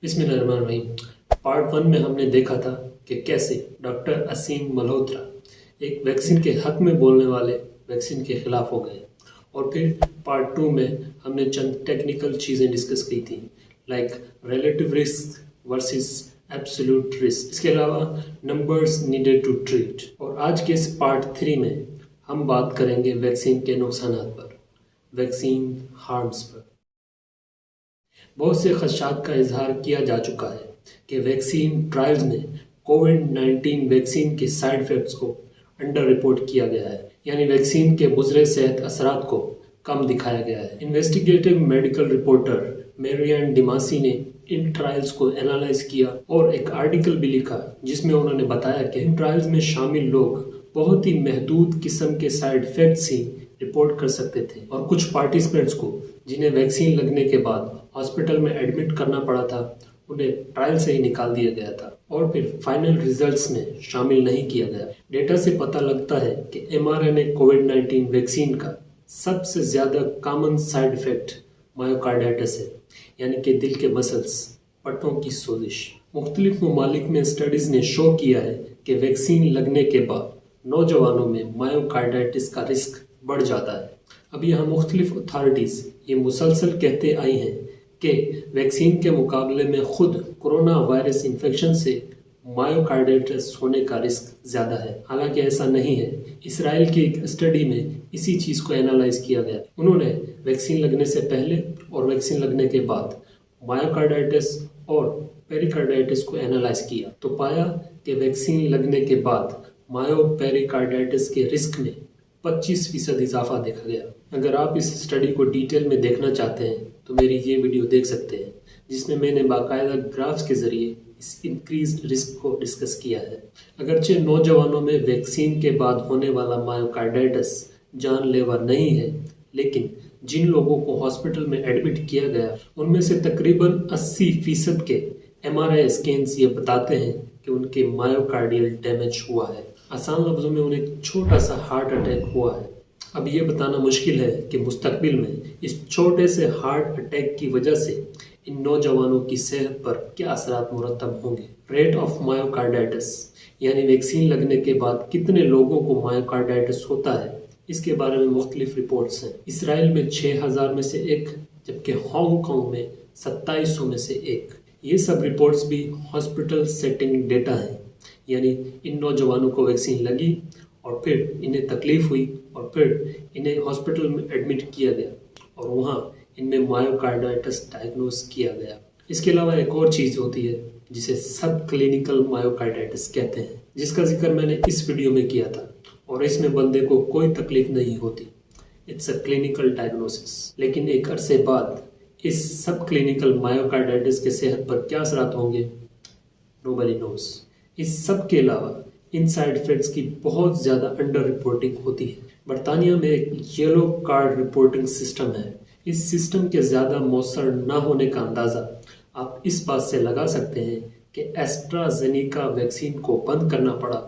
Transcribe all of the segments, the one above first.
बिस्मिल्लाहिर्रहमानिर्रहीम। पार्ट 1 में हमने देखा था कि कैसे डॉक्टर असीम मल्होत्रा एक वैक्सीन के हक में बोलने वाले वैक्सीन के खिलाफ हो गए, और फिर पार्ट 2 में हमने चंद टेक्निकल चीज़ें डिस्कस की थी, like relative risk versus absolute risk, इसके अलावा नंबर्स नीडेड टू ट्रीट। और आज के इस पार्ट 3 में हम बात करेंगे वैक्सीन के नुकसानात पर, वैक्सीन हार्म्स पर। बहुत से खदशात का इजहार किया जा चुका है कि वैक्सीन ट्रायल्स में कोविड-19 वैक्सीन के साइड इफ़ेक्ट्स को अंडर रिपोर्ट किया गया है, यानी वैक्सीन के मुज़र सेहत असरात को कम दिखाया गया है। इन्वेस्टिगेटिव मेडिकल रिपोर्टर मेरियन डिमासी ने इन ट्रायल्स को एनालाइज किया और एक आर्टिकल भी लिखा जिसमें उन्होंने बताया कि इन ट्रायल्स में शामिल लोग बहुत ही महदूद किस्म के साइड इफ़ेक्ट्स ही रिपोर्ट कर सकते थे, और कुछ पार्टिसिपेंट्स को जिन्हें वैक्सीन लगने के बाद हॉस्पिटल में एडमिट करना पड़ा था, उन्हें ट्रायल से ही निकाल दिया गया था और फिर फाइनल रिजल्ट्स में शामिल नहीं किया गया। डेटा से पता लगता है कि mRNA कोविड-19 वैक्सीन का सबसे ज़्यादा कॉमन साइड इफ़ेक्ट मायोकार्डाइटिस है, यानी कि दिल के मसल्स, पट्टों की सोजिश। मुख्तलिफ ममालिक में स्टडीज़ ने शो किया है कि वैक्सीन लगने के बाद नौजवानों में मायोकार्डाइटिस का रिस्क बढ़ जाता है। अब यहाँ मुख्तलिफ अथॉरिटीज़ ये मुसलसल कहते आई हैं कि वैक्सीन के मुकाबले में खुद कोरोना वायरस इन्फेक्शन से मायोकार्डाइटिस होने का रिस्क ज़्यादा है, हालांकि ऐसा नहीं है। इसराइल की एक स्टडी में इसी चीज़ को एनालाइज किया गया। उन्होंने वैक्सीन लगने से पहले और वैक्सीन लगने के बाद मायोकार्डाइटिस और पेरिकार्डाइटिस को एनालाइज किया, तो पाया कि वैक्सीन लगने के बाद मायोपेरिकार्डाइटिस के रिस्क में 25% इजाफा देखा गया। अगर आप इस स्टडी को डिटेल में देखना चाहते हैं तो मेरी ये वीडियो देख सकते हैं, जिसमें मैंने बाकायदा ग्राफ्स के ज़रिए इस इंक्रीज रिस्क को डिस्कस किया है। अगरचे नौजवानों में वैक्सीन के बाद होने वाला मायोकार्डाइटिस जानलेवा नहीं है, लेकिन जिन लोगों को हॉस्पिटल में एडमिट किया गया उनमें से तकरीबन 80% के MRI स्कैन्स ये बताते हैं कि उनके मायोकार्डियल डैमेज हुआ है। आसान लफ्ज़ों में उन्हें एक छोटा सा हार्ट अटैक हुआ है। अब ये बताना मुश्किल है कि मुस्तकबिल में इस छोटे से हार्ट अटैक की वजह से इन नौजवानों की सेहत पर क्या असरात मुरतब होंगे। रेट ऑफ मायोकार्डाइटिस, यानी वैक्सीन लगने के बाद कितने लोगों को मायोकार्डाइटिस होता है, इसके बारे में मुख्तलिफ रिपोर्ट्स हैं। इसराइल में 6000 में से 1, जबकि हांगकांग में 2700 में से 1। ये सब रिपोर्ट्स भी हॉस्पिटल सेटिंग डेटा हैं, यानी इन नौजवानों को वैक्सीन लगी और फिर इन्हें तकलीफ़ हुई और फिर इन्हें हॉस्पिटल में एडमिट किया गया और वहाँ इनमें मायोकार्डाइटिस डायग्नोस किया गया। इसके अलावा एक और चीज़ होती है जिसे सब क्लिनिकल मायोकार्डाइटिस कहते हैं, जिसका जिक्र मैंने इस वीडियो में किया था, और इसमें बंदे को कोई तकलीफ नहीं होती। It's a clinical diagnosis. लेकिन एक अरसे बाद इस सब क्लिनिकल मायोकार्डाइटिस के सेहत पर क्या असरात होंगे, नोबडी नोस। इस सब के अलावा इन साइड इफ़ेक्ट्स की बहुत ज़्यादा अंडर रिपोर्टिंग होती है। बरतानिया में एक येलो कार्ड रिपोर्टिंग सिस्टम है। इस सिस्टम के ज़्यादा मौसर ना होने का अंदाज़ा आप इस बात से लगा सकते हैं कि एस्ट्राजेनेका वैक्सीन को बंद करना पड़ा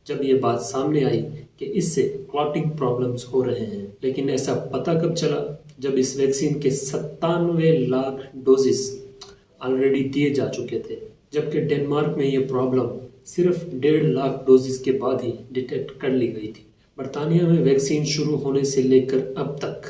जब ये बात सामने आई कि इससे क्लॉटिंग प्रॉब्लम्स हो रहे हैं। लेकिन ऐसा पता कब चला, जब इस वैक्सीन के 97 लाख डोजेस ऑलरेडी दिए जा चुके थे, जबकि डेनमार्क में ये प्रॉब्लम सिर्फ 1.5 लाख डोजेस के बाद ही डिटेक्ट कर ली गई थी। बरतानिया में वैक्सीन शुरू होने से लेकर अब तक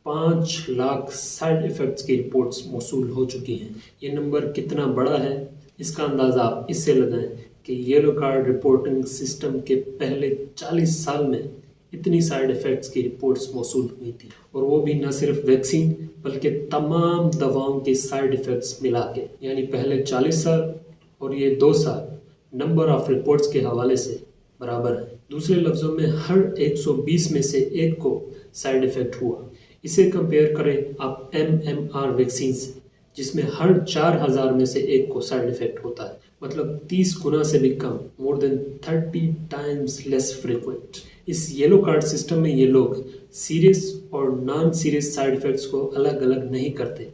5 लाख साइड इफ़ेक्ट्स की रिपोर्ट्स मौसूल हो चुकी हैं। ये नंबर कितना बड़ा है, इसका अंदाज़ा आप इससे लगाएं कि येलो कार्ड रिपोर्टिंग सिस्टम के पहले 40 साल में इतनी साइड इफ़ेक्ट्स की रिपोर्ट्स मौसूल हुई थी, और वो भी न सिर्फ वैक्सीन बल्कि तमाम दवाओं के साइड इफ़ेक्ट्स मिला के। यानी पहले 40 साल और ये 2 साल नंबर ऑफ रिपोर्ट्स के हवाले से बराबर है। दूसरे लफ्ज़ों में हर 120 में से 1 को साइड इफ़ेक्ट हुआ। इसे कंपेयर करें आप MMR वैक्सीन से, जिसमें हर 4000 में से 1 को साइड इफ़ेक्ट होता है, मतलब 30 गुना से भी कम, more than 30 times less frequent. इस येलो कार्ड सिस्टम में ये लोग सीरियस और नॉन सीरियस साइड इफ़ेक्ट्स को अलग अलग नहीं करते,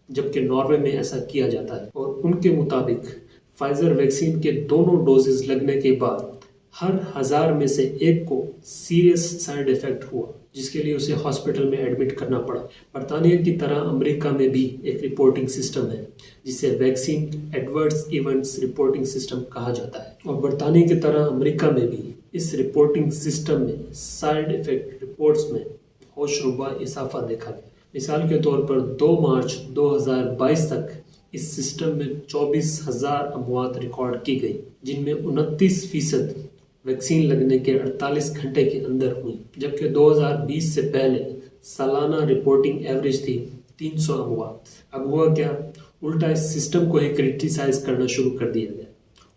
जबकि नॉर्वे में ऐसा किया जाता है। और उनके मुताबिक फाइजर वैक्सीन के दोनों डोजेस लगने के बाद ہر 1000 میں سے ایک کو سیریس سائیڈ ایفیکٹ ہوا، جس کے لیے اسے ہاسپٹل میں ایڈمٹ کرنا پڑا۔ برطانیہ کی طرح امریکہ میں بھی ایک رپورٹنگ سسٹم ہے جسے vaccine adverse events reporting system کہا جاتا ہے، اور برطانیہ کی طرح امریکہ میں بھی اس رپورٹنگ سسٹم میں سائیڈ ایفیکٹ رپورٹس میں ہوش ربا اضافہ دیکھا گیا۔ مثال کے طور پر 2 مارچ 2022 تک اس سسٹم میں 24,000 اموات ریکارڈ کی گئی، جن میں 29% ویکسین لگنے کے 48 گھنٹے کے اندر ہوئی، جبکہ 2020 سے پہلے سالانہ رپورٹنگ ایوریج تھی 300 اموات۔ اب ہوا کیا؟ الٹا اس سسٹم کو ہی کرٹیسائز کرنا شروع کر دیا گیا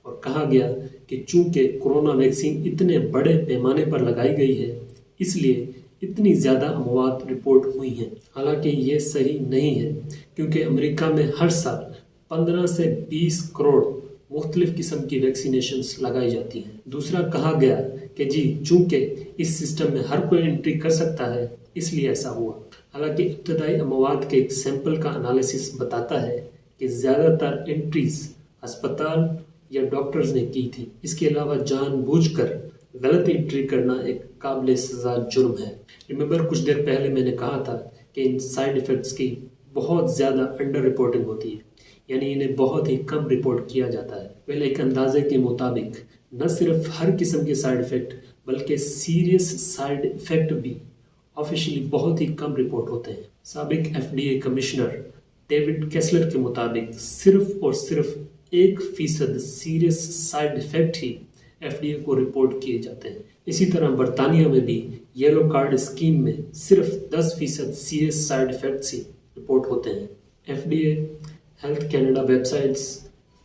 اور کہا گیا کہ چونکہ کورونا ویکسین اتنے بڑے پیمانے پر لگائی گئی ہے، اس لیے اتنی زیادہ اموات رپورٹ ہوئی ہیں۔ حالانکہ یہ صحیح نہیں ہے، کیونکہ امریکہ میں ہر سال 15 سے 20 کروڑ مختلف قسم کی ویکسینیشنز لگائی جاتی ہیں۔ دوسرا کہا گیا کہ چونکہ اس سسٹم میں ہر کوئی انٹری کر سکتا ہے، اس لیے ایسا ہوا۔ حالانکہ ابتدائی اموات کے ایک سیمپل کا انالیسس بتاتا ہے کہ زیادہ تر انٹریز ہسپتال یا ڈاکٹرز نے کی تھی۔ اس کے علاوہ جان بوجھ کر غلط انٹری کرنا ایک قابل سزا جرم ہے۔ ریممبر کچھ دیر پہلے میں نے کہا تھا کہ ان سائیڈ ایفیکٹس کی بہت زیادہ انڈر رپورٹنگ ہوتی ہے، یعنی انہیں بہت ہی کم رپورٹ کیا جاتا ہے۔ ایک اندازے کے مطابق نہ صرف ہر قسم کے سائیڈ ایفیکٹ بلکہ سیریس سائیڈ ایفیکٹ بھی آفیشلی بہت ہی کم رپورٹ ہوتے ہیں۔ سابق FDA کمشنر ڈیوڈ کیسلر کے مطابق صرف اور صرف 1% سیریس سائیڈ ایفیکٹ ہی FDA کو رپورٹ کیے جاتے ہیں۔ اسی طرح برطانیہ میں بھی یلو کارڈ اسکیم میں صرف 10% سیریس سائیڈ ایفیکٹس ہی رپورٹ ہوتے ہیں۔ FDA، health Canada web sites,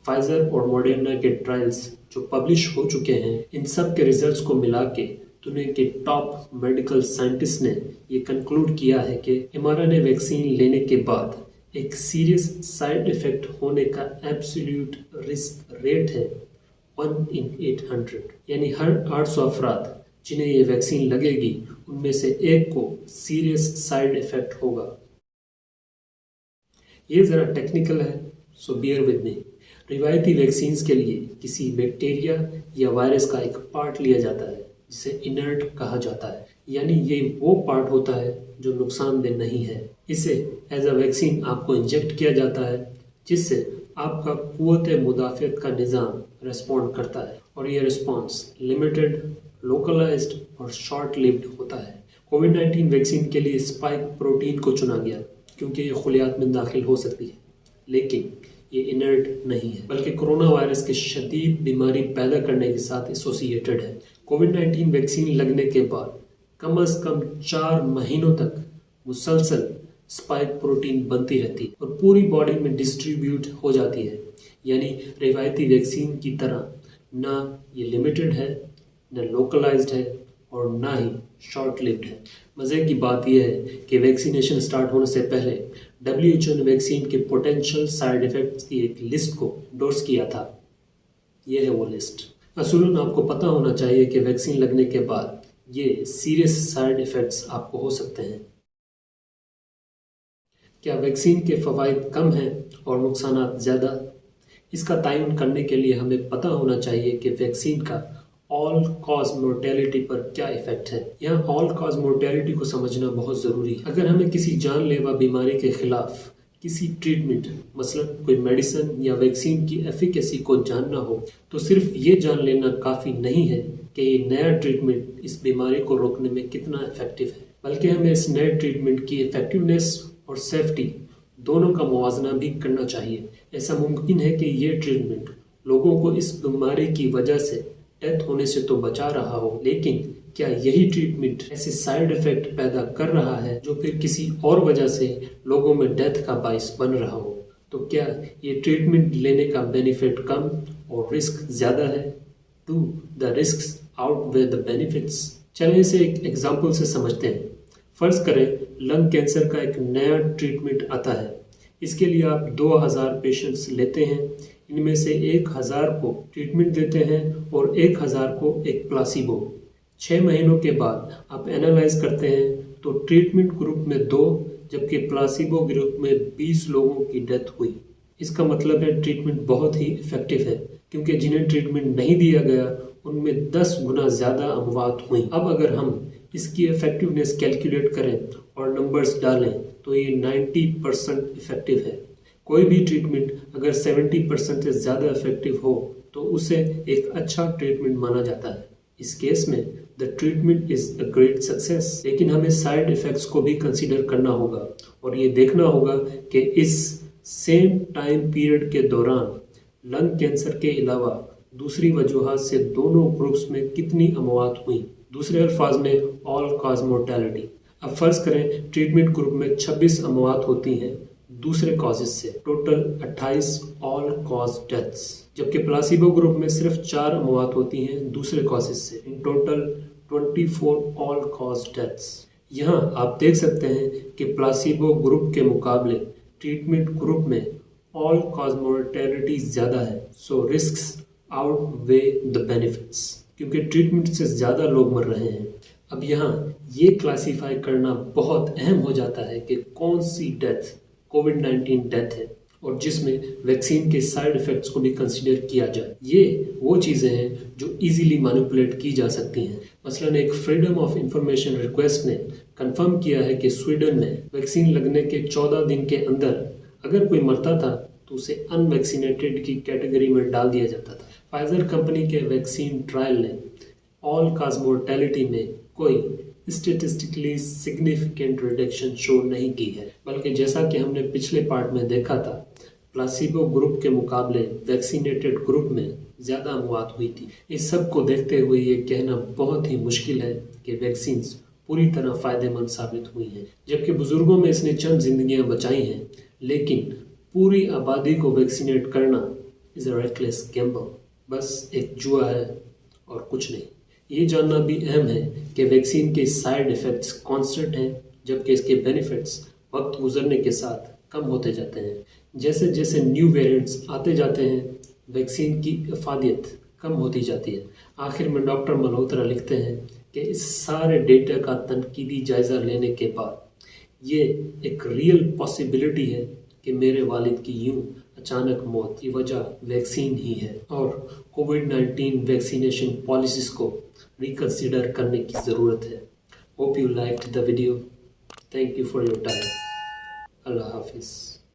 Pfizer اور موڈرنا کے ٹرائلز جو پبلش ہو چکے ہیں، ان سب کے ریزلٹس کو ملا کے دنیا کے ٹاپ میڈیکل سائنٹسٹ نے یہ کنکلوڈ کیا ہے کہ mRNA ویکسین لینے کے بعد ایک سیریس سائیڈ ایفیکٹ ہونے کا ایبسلیوٹ رسک ریٹ ہے 1 in 800، یعنی ہر 800 افراد جنہیں یہ ویکسین لگے گی ان میں سے ایک کو سیریس سائیڈ ایفیکٹ ہوگا۔ یہ ذرا ٹیکنیکل ہے، سو بیئر ود می۔ روایتی ویکسینز کے لیے کسی بیکٹیریا یا وائرس کا ایک پارٹ لیا جاتا ہے جسے انرٹ کہا جاتا ہے، یعنی یہ وہ پارٹ ہوتا ہے جو نقصان دہ نہیں ہے۔ اسے ایز اے ویکسین آپ کو انجیکٹ کیا جاتا ہے، جس سے آپ کا قوت مدافعت کا نظام ریسپونڈ کرتا ہے، اور یہ ریسپانس لمیٹڈ، لوکلائزڈ اور شارٹ لیوڈ ہوتا ہے۔ کووڈ-19 ویکسین کے لیے اسپائک پروٹین کو چنا گیا کیونکہ یہ خلیات میں داخل ہو سکتی ہے، لیکن یہ انرٹ نہیں ہے، بلکہ کرونا وائرس کے شدید بیماری پیدا کرنے کے ساتھ ایسوسیٹڈ ہے۔ کووڈ-19 ویکسین لگنے کے بعد کم از کم 4 مہینوں تک مسلسل اسپائک پروٹین بنتی رہتی ہے اور پوری باڈی میں ڈسٹریبیوٹ ہو جاتی ہے، یعنی روایتی ویکسین کی طرح نہ یہ لمیٹڈ ہے، نہ لوکلائزڈ ہے اور نہ ہی شارٹ لیوڈ ہے۔ مزے کی بات یہ ہے کہ ویکسینیشن سٹارٹ ہونے سے پہلے WHO نے ویکسین کے پوٹینشیل سائیڈ ایفیکٹس کی ایک لسٹ کو انڈورس کیا تھا۔ یہ ہے وہ لسٹ۔ اصولاً آپ کو پتہ ہونا چاہیے کہ ویکسین لگنے کے بعد یہ سیریس سائیڈ ایفیکٹس آپ کو ہو سکتے ہیں۔ کیا ویکسین کے فوائد کم ہیں اور نقصانات زیادہ؟ اس کا تعین کرنے کے لیے ہمیں پتہ ہونا چاہیے کہ ویکسین کا آل کاز مورٹیلٹی پر کیا ایفیکٹ ہے۔ یہاں آل کاز مورٹیلٹی کو سمجھنا بہت ضروری ہے۔ اگر ہمیں کسی جان لیوا بیماری کے خلاف کسی ٹریٹمنٹ، مثلا کوئی میڈیسن یا ویکسین کی ایفیکیسی کو جاننا ہو تو صرف یہ جان لینا کافی نہیں ہے کہ یہ نیا ٹریٹمنٹ اس بیماری کو روکنے میں کتنا افیکٹو ہے، بلکہ ہمیں اس نئے ٹریٹمنٹ کی افیکٹونیس اور سیفٹی دونوں کا موازنہ بھی کرنا چاہیے۔ ایسا ممکن ہے کہ یہ ٹریٹمنٹ لوگوں کو اس بیماری کی وجہ سے ڈیتھ ہونے سے تو بچا رہا ہو، لیکن کیا یہی ٹریٹمنٹ ایسے سائیڈ ایفیکٹ پیدا کر رہا ہے جو پھر کسی اور وجہ سے لوگوں میں ڈیتھ کا باعث بن رہا ہو؟ تو کیا یہ ٹریٹمنٹ لینے کا بینیفٹ کم اور رسک زیادہ ہے؟ Do the risks out way the benefits? چلیں اسے ایک ایگزامپل سے سمجھتے ہیں۔ فرض کریں لنگ کینسر کا ایک نیا ٹریٹمنٹ آتا ہے۔ اس کے لیے آپ 2000 پیشنٹس لیتے ہیں، ان میں سے 1000 کو ٹریٹمنٹ دیتے ہیں اور 1000 کو ایک پلاسیبو۔ 6 مہینوں کے بعد آپ اینالائز کرتے ہیں تو ٹریٹمنٹ گروپ میں 2 جبکہ پلاسیبو گروپ میں 20 لوگوں کی ڈیتھ ہوئی۔ اس کا مطلب ہے ٹریٹمنٹ بہت ہی افیکٹو ہے، क्योंकि जिन्हें ट्रीटमेंट नहीं दिया गया उनमें 10 गुना ज़्यादा अमवात हुई। अब अगर हम इसकी इफेक्टिवनेस कैलकुलेट करें और नंबर्स डालें तो ये 90% इफेक्टिव है। कोई भी ट्रीटमेंट अगर 70% से ज़्यादा इफेक्टिव हो तो उसे एक अच्छा ट्रीटमेंट माना जाता है। इस केस में the treatment is a great success. लेकिन हमें साइड इफ़ेक्ट्स को भी कंसीडर करना होगा और ये देखना होगा कि इस सेम टाइम पीरियड के दौरान लंग कैंसर के अलावा दूसरी वजूहात से दोनों ग्रुप्स में कितनी अमवात हुई। दूसरे अल्फाज में ऑल कॉज मोर्टेलिटी। अब फर्ज करें ट्रीटमेंट ग्रुप में 26 अमवात होती हैं दूसरे कॉजेज से, टोटल 28 ऑल कॉज डेथ्स, जबकि प्लासिबो ग्रुप में सिर्फ 4 अमवात होती हैं दूसरे कॉजेज से, in total 24 all cause deaths. यहाँ आप देख सकते हैं कि प्लासिबो ग्रुप के मुकाबले ट्रीटमेंट ग्रुप में ऑल कॉज मोर्टेलिटी ज़्यादा है, सो रिस्क्स आउटवे द बेनिफिट्स, क्योंकि ट्रीटमेंट से ज़्यादा लोग मर रहे हैं। अब यहाँ ये क्लासीफाई करना बहुत अहम हो जाता है कि कौन सी डेथ कोविड-19 डेथ है और जिसमें वैक्सीन के साइड इफ़ेक्ट्स को भी कंसीडर किया जाए। ये वो चीज़ें हैं जो इजीली मैनिपुलेट की जा सकती हैं। मसलन एक फ्रीडम ऑफ इंफॉर्मेशन रिक्वेस्ट ने कंफर्म किया है कि स्वीडन में वैक्सीन लगने के 14 दिन के अंदर अगर कोई मरता था तो उसे अनवैक्सीनेटेड की कैटेगरी में डाल दिया जाता था। फाइजर कंपनी के वैक्सीन ट्रायल ने ऑल काज मोर्टेलिटी में कोई स्टेटिस्टिकली सिग्निफिकेंट रिडक्शन शो नहीं की है, बल्कि जैसा कि हमने पिछले पार्ट में देखा था प्लासिबो ग्रुप के मुकाबले वैक्सीनेटेड ग्रुप में ज़्यादा अमवात हुई थी। इस सब को देखते हुए ये कहना बहुत ही मुश्किल है कि वैक्सीन पूरी तरह फ़ायदेमंद साबित हुई हैं। जबकि बुज़ुर्गों में इसने चंद जिंदगियां बचाई हैं, लेकिन पूरी आबादी को वैक्सीनेट करना इज़ अ रेकलेस गैम्बल, बस एक जुआ है और कुछ नहीं। ये जानना भी अहम है कि वैक्सीन के साइड इफ़ेक्ट्स कांस्टेंट हैं, जबकि इसके बेनिफिट्स वक्त गुजरने के साथ कम होते जाते हैं। जैसे जैसे न्यू वेरिएंट्स आते जाते हैं वैक्सीन की इफादियत कम होती जाती है। आखिर में डॉक्टर मल्होत्रा लिखते हैं कि इस सारे डेटा का तनकीदी जायज़ा लेने के बाद ये एक रियल पॉसिबिलिटी है कि मेरे वालिद की यूं अचानक मौत की वजह वैक्सीन ही है और कोविड-19 वैक्सीनेशन पॉलिसीज़ को रिकंसिडर करने की ज़रूरत है। Hope you liked the video. Thank you for your time. Allah हाफिज़।